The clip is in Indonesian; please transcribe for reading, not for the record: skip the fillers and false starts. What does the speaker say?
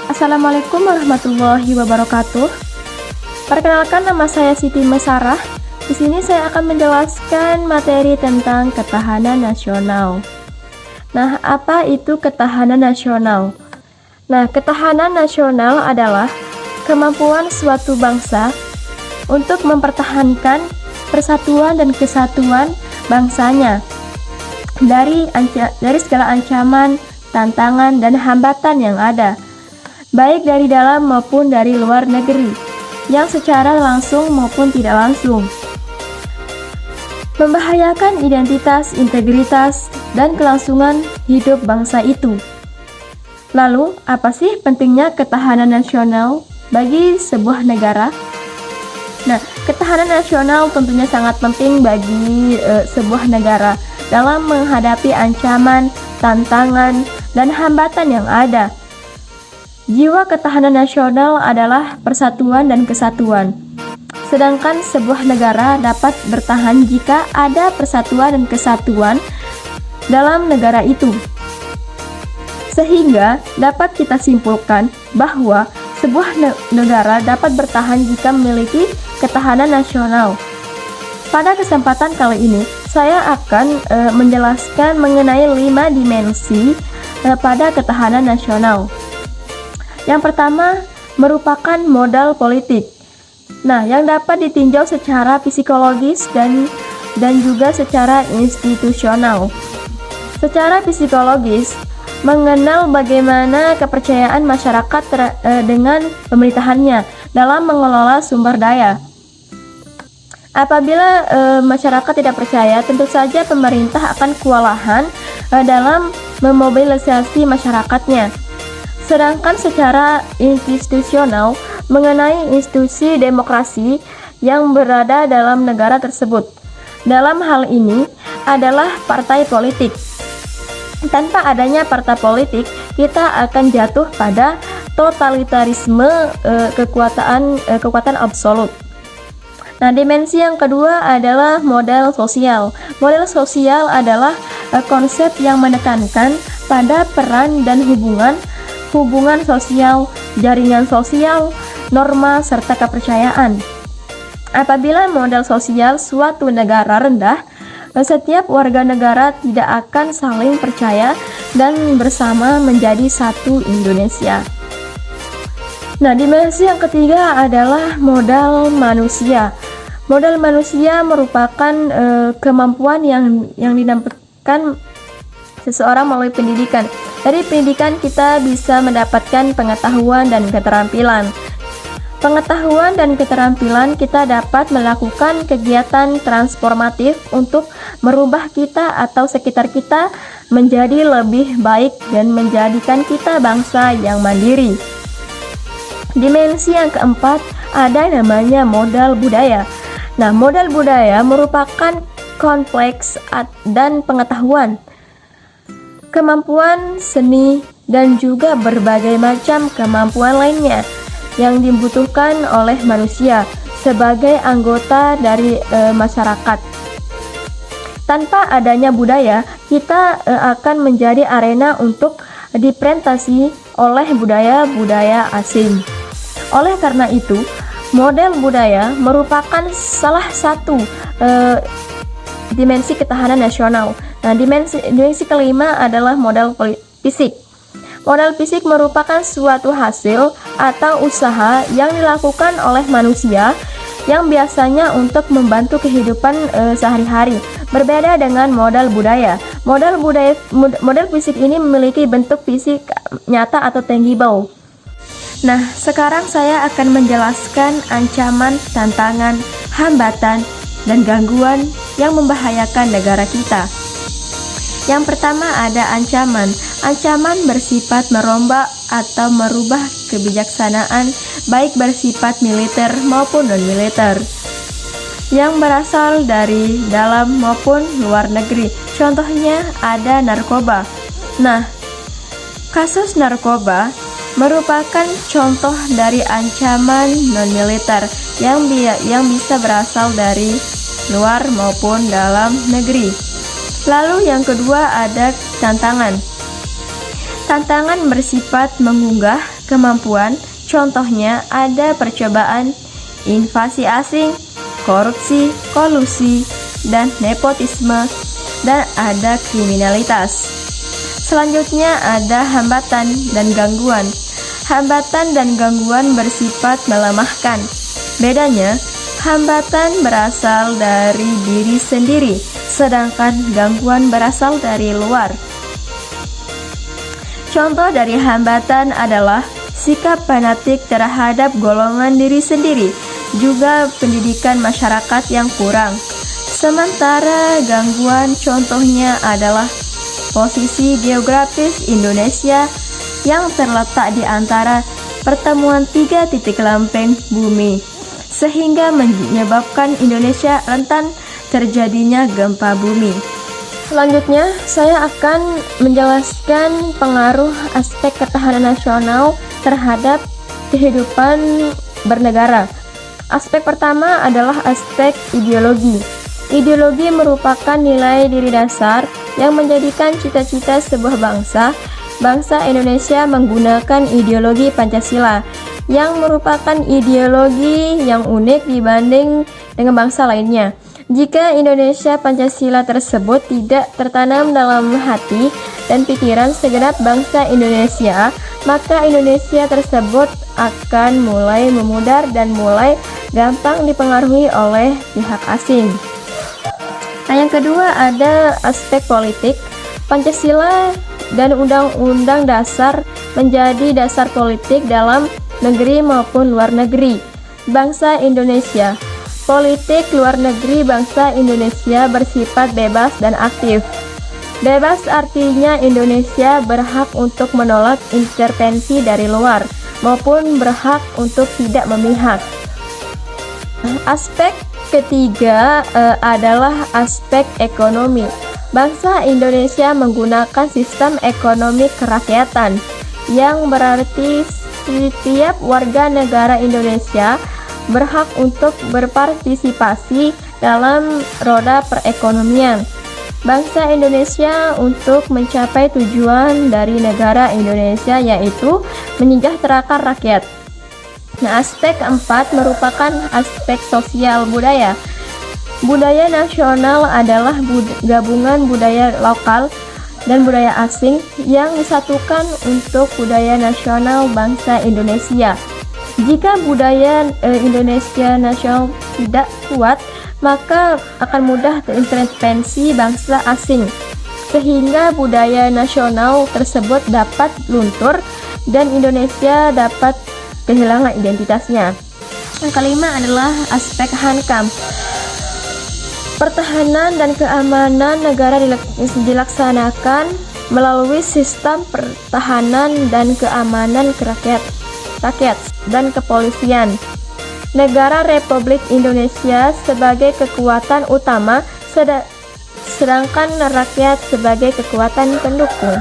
Assalamualaikum warahmatullahi wabarakatuh. Perkenalkan, nama saya Siti Mesarah. Di sini saya akan menjelaskan materi tentang ketahanan nasional. Nah, apa itu ketahanan nasional? Nah, ketahanan nasional adalah kemampuan suatu bangsa untuk mempertahankan persatuan dan kesatuan bangsanya dari segala ancaman, tantangan, dan hambatan yang ada, baik dari dalam maupun dari luar negeri, yang secara langsung maupun tidak langsung membahayakan identitas, integritas, dan kelangsungan hidup bangsa itu. Lalu, apa sih pentingnya ketahanan nasional bagi sebuah negara? Nah, ketahanan nasional tentunya sangat penting bagi sebuah negara dalam menghadapi ancaman, tantangan, dan hambatan yang ada. Jiwa ketahanan nasional adalah persatuan dan kesatuan. Sedangkan sebuah negara dapat bertahan jika ada persatuan dan kesatuan dalam negara itu. Sehingga dapat kita simpulkan bahwa sebuah negara dapat bertahan jika memiliki ketahanan nasional. Pada kesempatan kali ini, saya akan menjelaskan mengenai 5 dimensi pada ketahanan nasional. Yang pertama merupakan modal politik. Nah, yang dapat ditinjau secara psikologis dan juga secara institusional. Secara psikologis, mengenal bagaimana kepercayaan masyarakat dengan pemerintahannya dalam mengelola sumber daya. Apabila masyarakat tidak percaya, tentu saja pemerintah akan kewalahan dalam memobilisasi masyarakatnya. Sedangkan secara institusional, mengenai institusi demokrasi yang berada dalam negara tersebut. Dalam hal ini adalah partai politik. Tanpa adanya partai politik, kita akan jatuh pada totalitarisme, kekuatan absolut. Nah, dimensi yang kedua adalah model sosial. Model sosial adalah konsep yang menekankan pada peran dan hubungan sosial, jaringan sosial, norma, serta kepercayaan. Apabila model sosial suatu negara rendah, setiap warga negara tidak akan saling percaya dan bersama menjadi satu Indonesia. Nah, dimensi yang ketiga adalah modal manusia. Modal manusia merupakan kemampuan yang didapatkan seseorang melalui pendidikan. Dari pendidikan kita bisa mendapatkan pengetahuan dan keterampilan. Pengetahuan dan keterampilan kita dapat melakukan kegiatan transformatif untuk merubah kita atau sekitar kita menjadi lebih baik dan menjadikan kita bangsa yang mandiri. Dimensi yang keempat ada namanya modal budaya. Nah, modal budaya merupakan kompleks dan pengetahuan, kemampuan seni, dan juga berbagai macam kemampuan lainnya yang dibutuhkan oleh manusia sebagai anggota dari masyarakat. Tanpa adanya budaya, kita akan menjadi arena untuk dipresentasi oleh budaya-budaya asing. Oleh karena itu, model budaya merupakan salah satu dimensi ketahanan nasional. Nah, dimensi kelima adalah modal fisik. Modal fisik merupakan suatu hasil atau usaha yang dilakukan oleh manusia yang biasanya untuk membantu kehidupan sehari-hari. Berbeda dengan modal budaya. Modal fisik ini memiliki bentuk fisik nyata atau tangible. Nah, sekarang saya akan menjelaskan ancaman, tantangan, hambatan, dan gangguan yang membahayakan negara kita. Yang pertama ada ancaman. Ancaman bersifat merombak atau merubah kebijaksanaan, baik bersifat militer maupun non-militer, yang berasal dari dalam maupun luar negeri. Contohnya ada narkoba. Nah, kasus narkoba merupakan contoh dari ancaman non-militer yang bisa berasal dari luar maupun dalam negeri. Lalu yang kedua ada tantangan. Tantangan bersifat mengunggah kemampuan. Contohnya ada percobaan, invasi asing, korupsi, kolusi, dan nepotisme, dan ada kriminalitas. Selanjutnya ada hambatan dan gangguan. Hambatan dan gangguan bersifat melemahkan. Bedanya, hambatan berasal dari diri sendiri, sedangkan gangguan berasal dari luar. Contoh dari hambatan adalah sikap fanatik terhadap golongan diri sendiri, juga pendidikan masyarakat yang kurang. Sementara gangguan contohnya adalah posisi geografis Indonesia yang terletak di antara pertemuan 3 titik lempeng bumi, sehingga menyebabkan Indonesia rentan terjadinya gempa bumi. Selanjutnya, saya akan menjelaskan pengaruh aspek ketahanan nasional terhadap kehidupan bernegara. Aspek pertama adalah aspek ideologi. Ideologi merupakan nilai diri dasar yang menjadikan cita-cita sebuah bangsa. Bangsa Indonesia menggunakan ideologi Pancasila, yang merupakan ideologi yang unik dibanding dengan bangsa lainnya. Jika Indonesia Pancasila tersebut tidak tertanam dalam hati dan pikiran segenap bangsa Indonesia, maka Indonesia tersebut akan mulai memudar dan mulai gampang dipengaruhi oleh pihak asing. Nah, yang kedua ada aspek politik. Pancasila dan Undang-Undang Dasar menjadi dasar politik dalam negeri maupun luar negeri bangsa Indonesia. Politik luar negeri bangsa Indonesia bersifat bebas dan aktif. Bebas artinya Indonesia berhak untuk menolak intervensi dari luar maupun berhak untuk tidak memihak. Aspek ketiga adalah aspek ekonomi. Bangsa Indonesia menggunakan sistem ekonomi kerakyatan, yang berarti setiap warga negara Indonesia berhak untuk berpartisipasi dalam roda perekonomian bangsa Indonesia untuk mencapai tujuan dari negara Indonesia, yaitu menyejahterakan rakyat. Nah, aspek keempat merupakan aspek sosial budaya. Budaya nasional adalah gabungan budaya lokal dan budaya asing yang disatukan untuk budaya nasional bangsa Indonesia. Jika budaya Indonesia nasional tidak kuat, maka akan mudah terintervensi bangsa asing, sehingga budaya nasional tersebut dapat luntur dan Indonesia dapat kehilangan identitasnya. Yang kelima adalah aspek hankam. Pertahanan dan keamanan negara dilaksanakan melalui sistem pertahanan dan keamanan rakyat dan kepolisian. Negara Republik Indonesia sebagai kekuatan utama, sedangkan rakyat sebagai kekuatan pendukung.